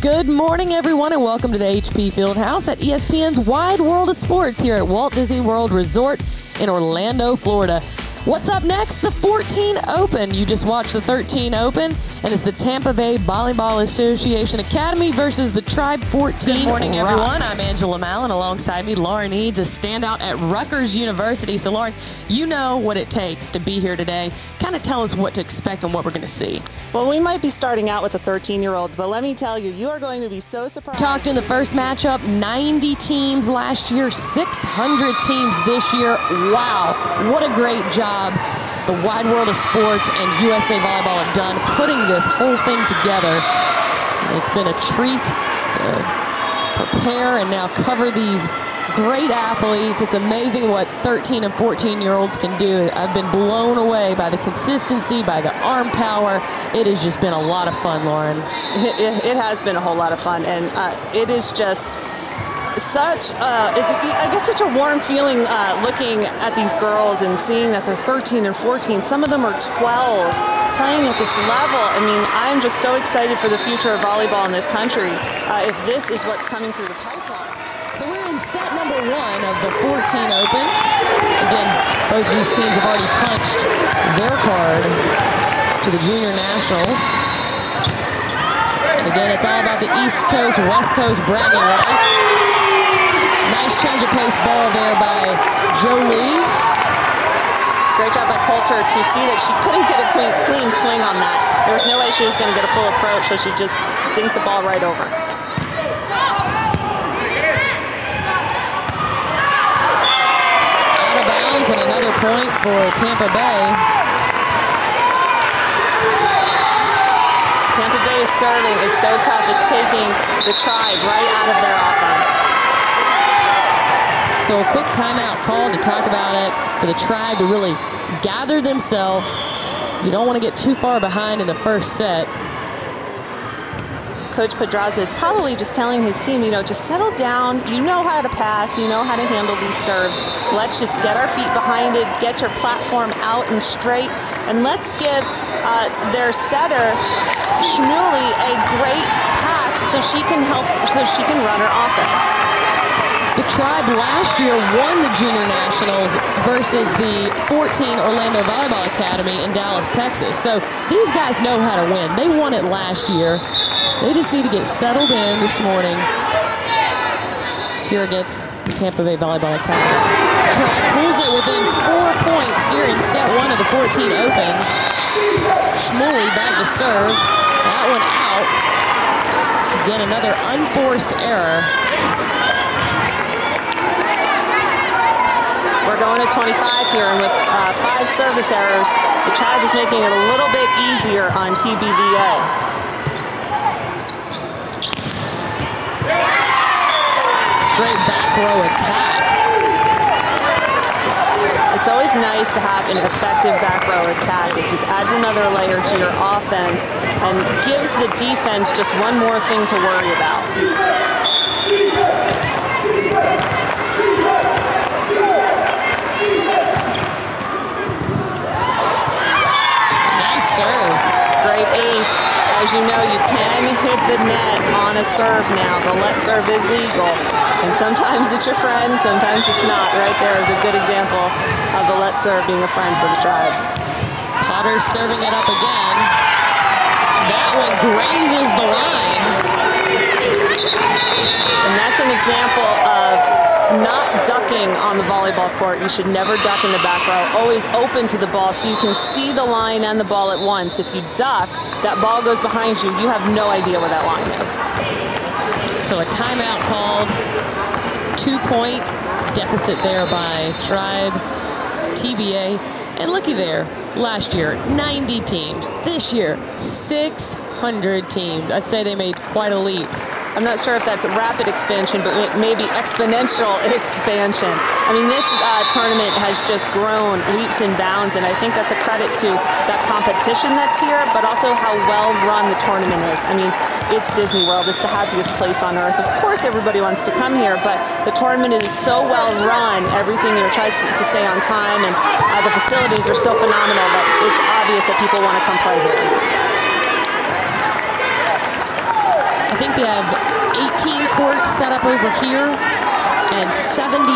Good morning, everyone, and welcome to the HP Fieldhouse at ESPN's Wide World of Sports here at Walt Disney World Resort in Orlando, Florida. What's up next? The 14 Open. You just watched the 13 Open, and it's the Tampa Bay Volleyball Association Academy versus the Tribe 14. Good morning, everyone. I'm Angela Mallon. Alongside me, Lauren Eads, a standout at Rutgers University. So, Lauren, you know what it takes to be here today. Kind of tell us what to expect and what we're going to see. Well, we might be starting out with the 13-year-olds, but let me tell you, you are going to be so surprised. Talked in the first matchup, 90 teams last year, 600 teams this year. Wow, what a great job the Wide World of Sports and USA Volleyball have done putting this whole thing together. It's been a treat to prepare and now cover these great athletes. It's amazing what 13 and 14-year-olds can do. I've been blown away by the consistency, by the arm power. It has just been a lot of fun, Lauren. It has been a whole lot of fun, and it is just such I get such a warm feeling looking at these girls and seeing that they're 13 and 14. Some of them are 12 playing at this level. I mean, I'm just so excited for the future of volleyball in this country if this is what's coming through the pipeline. So we're in set number 1 of the 14 Open. Again, both of these teams have already punched their card to the Junior Nationals. And again, it's all about the East Coast, West Coast bragging rights. Nice change of pace ball there by Jolie. Great job by Coulter to see that she couldn't get a clean swing on that. There was no way she was going to get a full approach, so she just dinked the ball right over. Out of bounds and another point for Tampa Bay. Tampa Bay's serving is so tough. It's taking the Tribe right out of their offense. So a quick timeout call to talk about it for the Tribe to really gather themselves. You don't want to get too far behind in the first set. Coach Pedraza is probably just telling his team, you know, just settle down. You know how to pass. You know how to handle these serves. Let's just get our feet behind it, get your platform out and straight, and let's give their setter, Shmuley, a great pass so she can run her offense. The Tribe last year won the Junior Nationals versus the 14 Orlando Volleyball Academy in Dallas, Texas. So these guys know how to win. They won it last year. They just need to get settled in this morning here against the Tampa Bay Volleyball Academy. Tribe pulls it within 4 points here in set 1 of the 14 Open. Shmuley back to serve. That one out. Again, another unforced error. We're going to 25 here, and with 5 service errors, the Tribe is making it a little bit easier on TBVA. Great back row attack. It's always nice to have an effective back row attack. It just adds another layer to your offense and gives the defense just one more thing to worry about. Serve. Great ace. As you know, you can hit the net on a serve now. The let serve is legal. And sometimes it's your friend, sometimes it's not. Right there is a good example of the let serve being a friend for the Tribe. Potter serving it up again. That one grazes the line. And that's an example of not ducking on the volleyball court. You should never duck in the back row. Always open to the ball so you can see the line and the ball at once. If you duck, that ball goes behind you. You have no idea where that line is. So a timeout called. 2-point deficit there by Tribe to TBA. And looky there, last year, 90 teams. This year, 600 teams. I'd say they made quite a leap. I'm not sure if that's rapid expansion, but maybe exponential expansion. I mean, this tournament has just grown leaps and bounds, and I think that's a credit to that competition that's here, but also how well run the tournament is. I mean, it's Disney World. It's the happiest place on earth. Of course, everybody wants to come here, but the tournament is so well run. Everything tries to stay on time, and the facilities are so phenomenal that it's obvious that people want to come play here. I think they have 18 courts set up over here and 78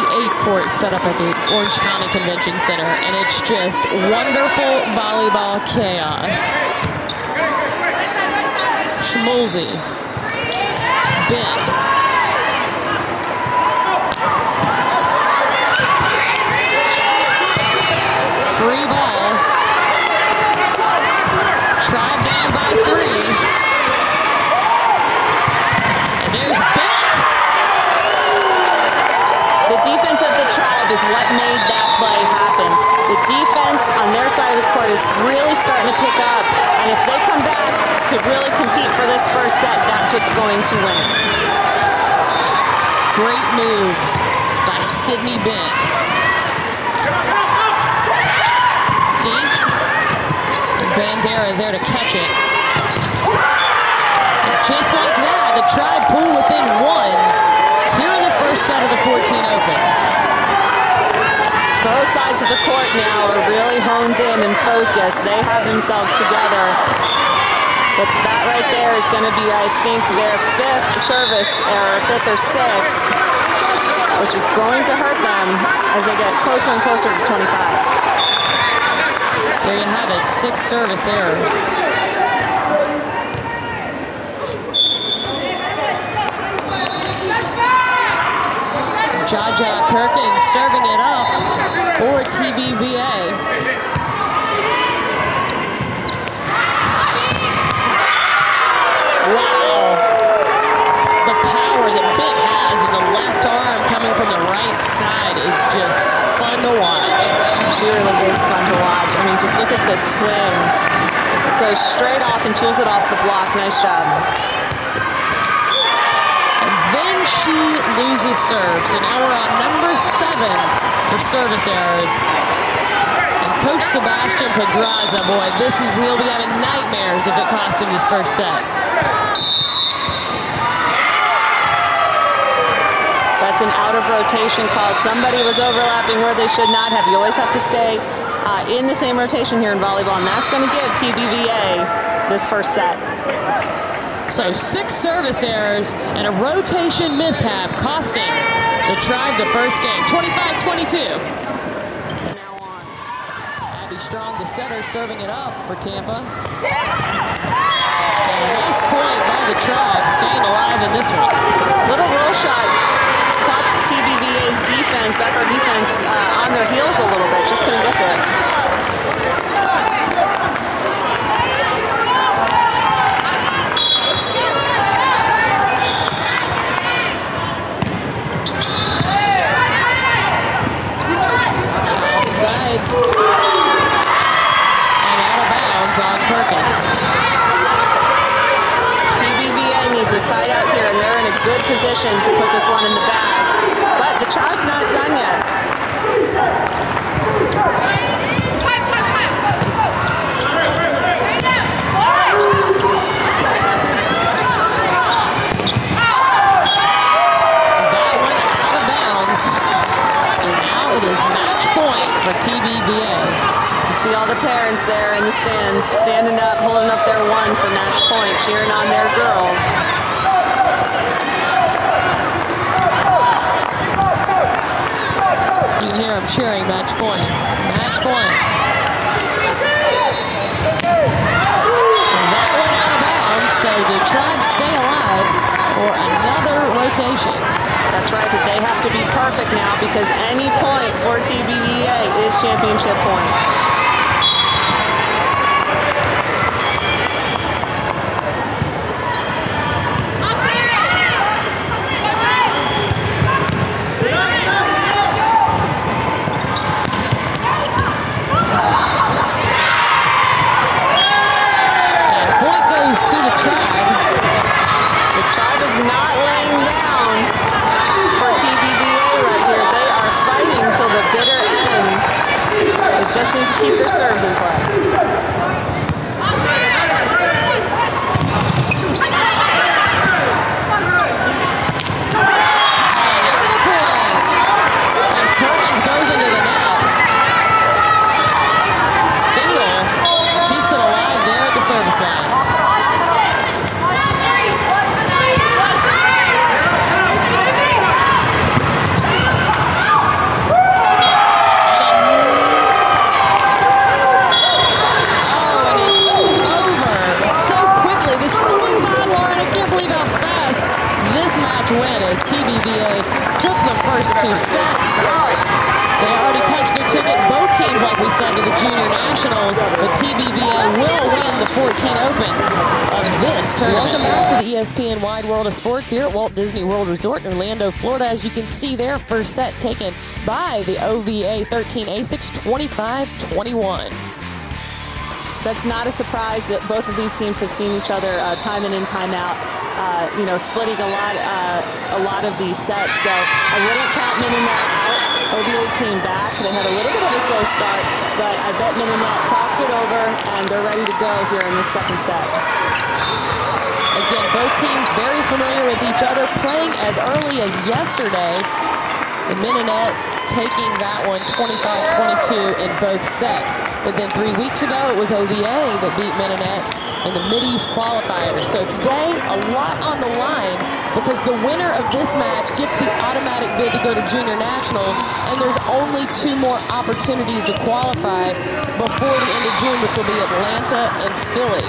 courts set up at the Orange County Convention Center, and it's just wonderful volleyball chaos. Schmulzy, Bent, free ball, Tribe down by 3, and there's Bent. The defense of the Tribe is what made that play happen. The defense on their side of the court is really starting to pick up, and if they come back to really compete for this first set, that's what's going to win. Great moves by Sydney Bent. Dink, and Bandera there to catch it. And just like that, the Tribe pull within 1 here in the first set of the 14 Open. Both sides of the court now are really honed in and focused. They have themselves together. But that right there is going to be, I think, their 5th service error, 5th or 6th, which is going to hurt them as they get closer and closer to 25. There you have it, 6 service errors. Jaja Perkins serving it up for TBVA. Wow. The power that Bent has in the left arm coming from the right side is just fun to watch. She really is fun to watch. I mean, just look at this swing. Goes straight off and tools it off the block. Nice job. Then she loses serve. So now we're on number 7 for service errors. And Coach Sebastian Pedraza, boy, he'll be having nightmares if it costs him this first set. That's an out of rotation call. Somebody was overlapping where they should not have. You always have to stay in the same rotation here in volleyball, and that's going to give TBVA this first set. So 6 service errors and a rotation mishap costing the Tribe the first game. 25-22. Now on. Abby Strong, the setter, serving it up for Tampa. And a nice point by the Tribe, staying alive in this one. Little roll shot caught TBVA's defense, backdoor defense, on their heels a little bit. Just couldn't get to it. Outside. And out of bounds on Perkins. TBVA needs a side out here, and they're in a good position to put this one in the bag. But the Tribe's not done yet. That went out of bounds. And now it is match point for TBVA. You see all the parents there in the stands, standing up, holding up their 1 for match point, cheering on their girls. You can hear them cheering match point. Match point. And that went out of bounds, so the Tribe stay alive for another rotation. That's right, but they have to be perfect now because any point for TBVA is championship point. To the Tribe. The Tribe is not laying down for TBVA right here. They are fighting till the bitter end. They just need to keep their serves in play. Another point as Perkins goes into the net. Stingle keeps it alive there at the service line. took the first 2 sets. They already punched their ticket, both teams, like we said, to the Junior Nationals, but TBVA will win the 14 Open of this tournament. Welcome back to the ESPN Wide World of Sports here at Walt Disney World Resort in Orlando, Florida. As you can see there, first set taken by the OVA 13-A6, 25-21. That's not a surprise that both of these teams have seen each other time in and time out, splitting a lot of these sets. So I wouldn't count Minonette out. OVA came back. They had a little bit of a slow start, but I bet Minonette talked it over, and they're ready to go here in the second set. Again, both teams very familiar with each other, playing as early as yesterday. The Minonette taking that one 25-22 in both sets. But then 3 weeks ago, it was OVA that beat Minonette in the Mid-East qualifiers. So today, a lot on the line because the winner of this match gets the automatic bid to go to Junior Nationals, and there's only 2 more opportunities to qualify before the end of June, which will be Atlanta and Philly.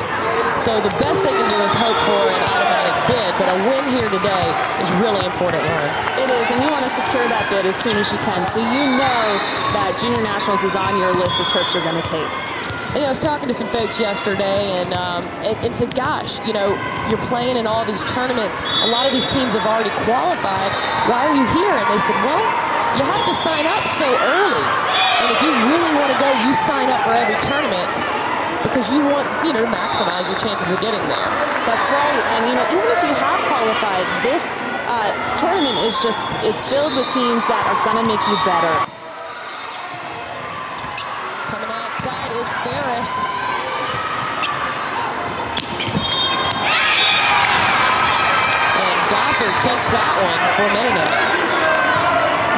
So the best they can do is hope for an automatic bid, but a win here today is really important, Lauren. It is, and you want to secure that bid as soon as you can, so you know that Junior Nationals is on your list of trips you're going to take. I was talking to some folks yesterday, and said, gosh, you're playing in all these tournaments. A lot of these teams have already qualified. Why are you here? And they said, well, you have to sign up so early. And if you really want to go, you sign up for every tournament because you want, to maximize your chances of getting there. That's right. And, even if you have qualified, this tournament is it's filled with teams that are going to make you better. Coming outside is Ferris. And Gossard takes that one for Minonette.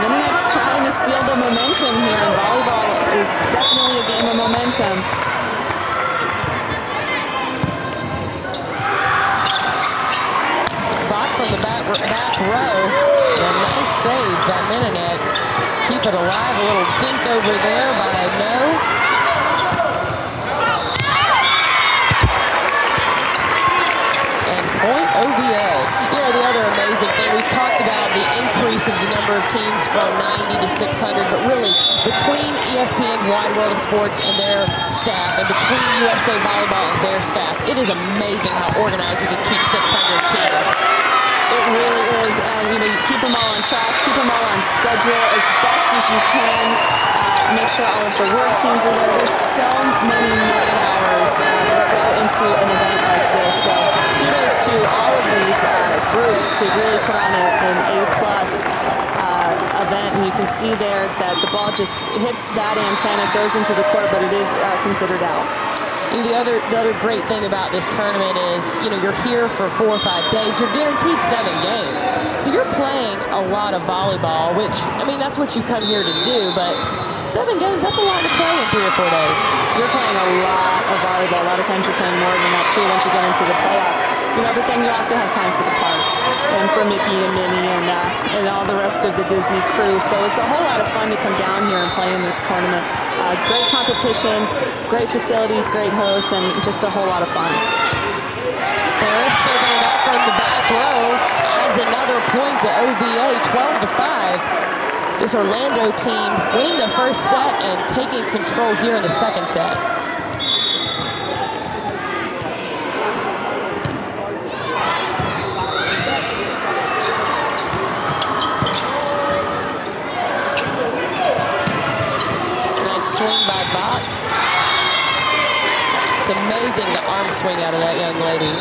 Minonette's trying to steal the momentum here, and volleyball is definitely a game of momentum. Bach from the back row. And a nice save by Minonette. Keep it alive. A little dink over there by No. And point OVA. The other amazing thing, we've talked about the increase of the number of teams from 90 to 600, but really between ESPN's Wide World of Sports and their staff, and between USA Volleyball and their staff, it is amazing how organized you can keep 600 teams. It really is, and you keep them all on track, keep them all on schedule as best as you can. Make sure all of the work teams are there. There's so many man-hours that go into an event like this. So kudos to all of these groups to really put on an A-plus event. And you can see there that the ball just hits that antenna, goes into the court, but it is considered out. The other great thing about this tournament is, you're here for 4 or 5 days. You're guaranteed 7 games. So you're playing a lot of volleyball, which, that's what you come here to do, but 7 games, that's a lot to play in 3 or 4 days. You're playing a lot of volleyball. A lot of times you're playing more than that, too, once you get into the playoffs. But then you also have time for the parks and for Mickey and Minnie and all the rest of the Disney crew. So it's a whole lot of fun to come down here and play in this tournament. Great competition, great facilities, great hosts, and just a whole lot of fun. Ferris serving it up from the back row adds another point to OVA, 12-5. This Orlando team winning the first set and taking control here in the second set. Swing by Bach. It's amazing the arm swing out of that young lady.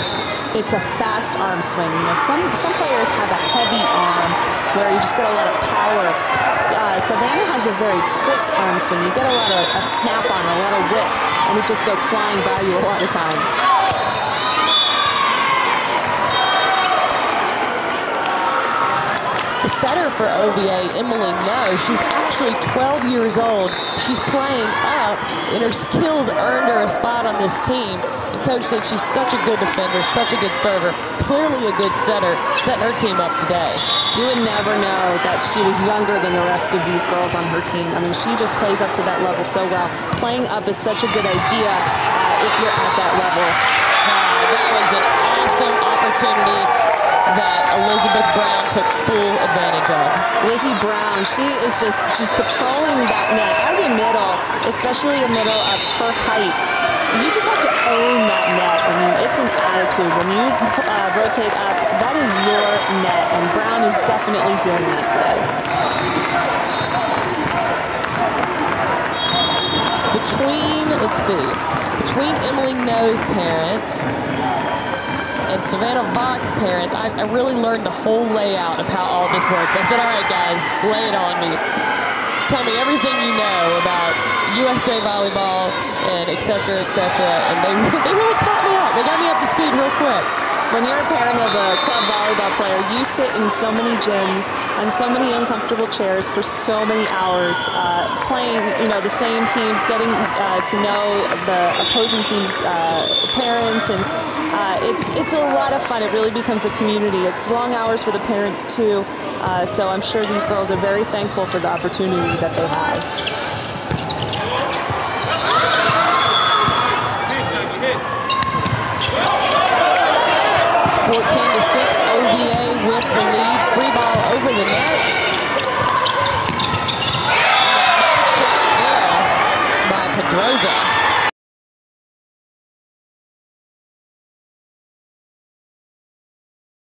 It's a fast arm swing. Some players have a heavy arm where you just get a lot of power. Savannah has a very quick arm swing. You get a lot of a snap on, a lot of whip, and it just goes flying by you a lot of times. The setter for OVA, Emily No, she's actually 12 years old. She's playing up, and her skills earned her a spot on this team. And Coach said she's such a good defender, such a good server, clearly a good setter, setting her team up today. You would never know that she was younger than the rest of these girls on her team. She just plays up to that level so well. Playing up is such a good idea if you're at that level. That was an awesome opportunity. that Elizabeth Brown took full advantage of. Lizzie Brown, she's patrolling that net as a middle, especially a middle of her height. You just have to own that net. I mean, it's an attitude. When you rotate up, that is your net, and Brown is definitely doing that today. Between Emily No's parents and Savannah Vox parents, I really learned the whole layout of how all this works. I said, all right, guys, lay it on me. Tell me everything you know about USA Volleyball and et cetera, and they really caught me up. They got me up to speed real quick. When you're a parent of a club volleyball player, you sit in so many gyms on so many uncomfortable chairs for so many hours, playing, the same teams, getting to know the opposing team's parents, and it's a lot of fun. It really becomes a community. It's long hours for the parents too, so I'm sure these girls are very thankful for the opportunity that they have. 14-6, OVA with the lead. Free ball over the net. Nice shot there by Pedroza.